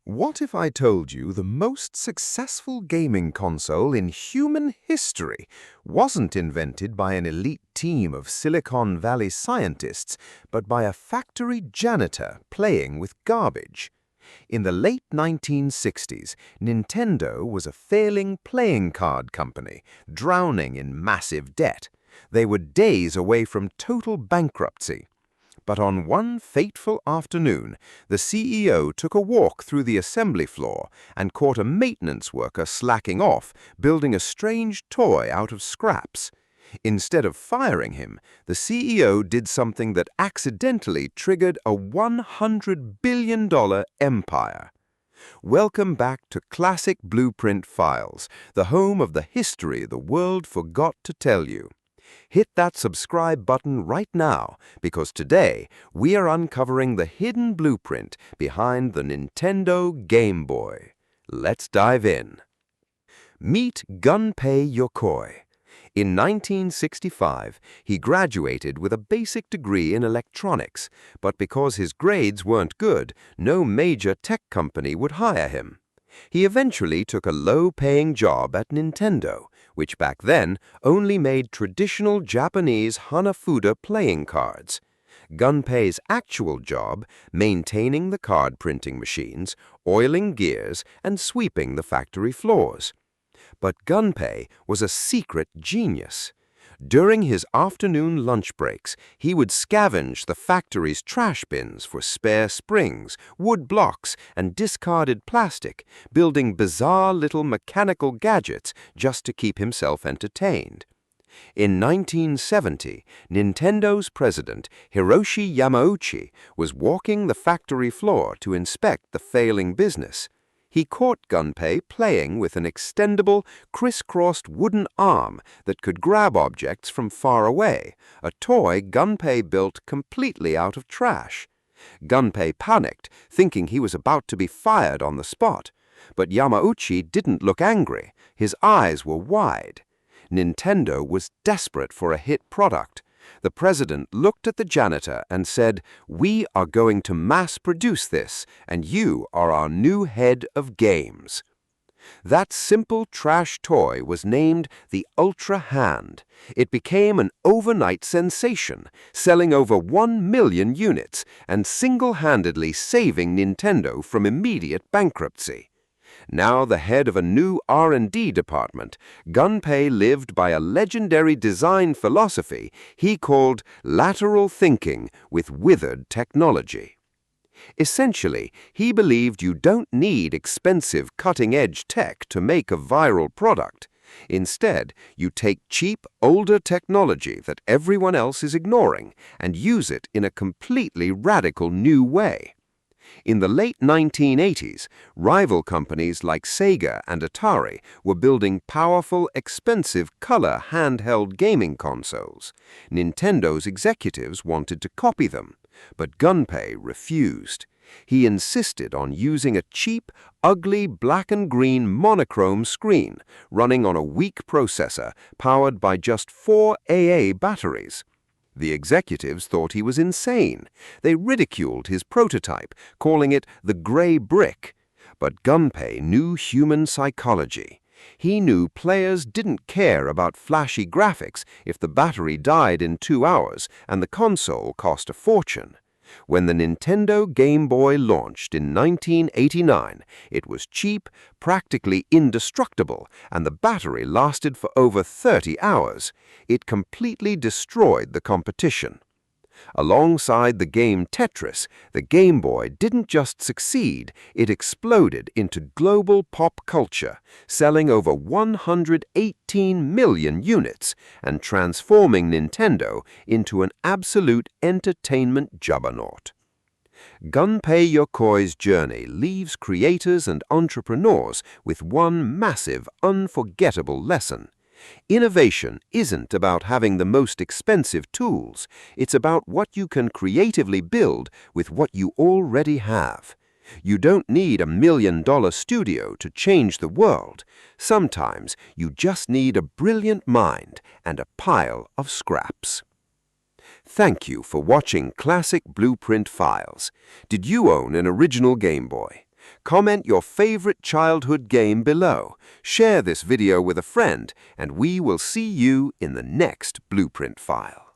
What if I told you the most successful gaming console in human history wasn't invented by an elite team of Silicon Valley scientists, but by a factory janitor playing with garbage? In the late 1960s, Nintendo was a failing playing card company, drowning in massive debt. They were days away from total bankruptcy. But on one fateful afternoon, the CEO took a walk through the assembly floor and caught a maintenance worker slacking off, building a strange toy out of scraps. Instead of firing him, the CEO did something that accidentally triggered a $100 billion empire. Welcome back to Classic Blueprint Files, the home of the history the world forgot to tell you. Hit that subscribe button right now, because today we are uncovering the hidden blueprint behind the Nintendo Game Boy. Let's dive in. Meet Gunpei Yokoi. In 1965, he graduated with a basic degree in electronics, but because his grades weren't good, no major tech company would hire him. He eventually took a low-paying job at Nintendo, which back then only made traditional Japanese Hanafuda playing cards. Gunpei's actual job, maintaining the card printing machines, oiling gears, and sweeping the factory floors. But Gunpei was a secret genius. During his afternoon lunch breaks, he would scavenge the factory's trash bins for spare springs, wood blocks, and discarded plastic, building bizarre little mechanical gadgets just to keep himself entertained. In 1970, Nintendo's president, Hiroshi Yamauchi, was walking the factory floor to inspect the failing business. He caught Gunpei playing with an extendable, crisscrossed wooden arm that could grab objects from far away, a toy Gunpei built completely out of trash. Gunpei panicked, thinking he was about to be fired on the spot. But Yamauchi didn't look angry. His eyes were wide. Nintendo was desperate for a hit product. The president looked at the janitor and said, "We are going to mass-produce this, and you are our new head of games." That simple trash toy was named the Ultra Hand. It became an overnight sensation, selling over 1 million units and single-handedly saving Nintendo from immediate bankruptcy. Now the head of a new R&D department, Gunpei lived by a legendary design philosophy he called Lateral Thinking with Withered Technology. Essentially, he believed you don't need expensive cutting-edge tech to make a viral product. Instead, you take cheap, older technology that everyone else is ignoring and use it in a completely radical new way. In the late 1980s, rival companies like Sega and Atari were building powerful, expensive color handheld gaming consoles. Nintendo's executives wanted to copy them, but Gunpei refused. He insisted on using a cheap, ugly black and green monochrome screen running on a weak processor powered by just 4 AA batteries. The executives thought he was insane. They ridiculed his prototype, calling it the gray brick. But Gunpei knew human psychology. He knew players didn't care about flashy graphics if the battery died in 2 hours and the console cost a fortune. When the Nintendo Game Boy launched in 1989, it was cheap, practically indestructible, and the battery lasted for over 30 hours. It completely destroyed the competition. Alongside the game Tetris, the Game Boy didn't just succeed, it exploded into global pop culture, selling over 118 million units and transforming Nintendo into an absolute entertainment juggernaut. Gunpei Yokoi's journey leaves creators and entrepreneurs with one massive, unforgettable lesson. Innovation isn't about having the most expensive tools. It's about what you can creatively build with what you already have. You don't need $1 million studio to change the world. Sometimes you just need a brilliant mind and a pile of scraps. Thank you for watching Classic Blueprint Files. Did you own an original Game Boy? Comment your favorite childhood game below. Share this video with a friend, and we will see you in the next Blueprint file.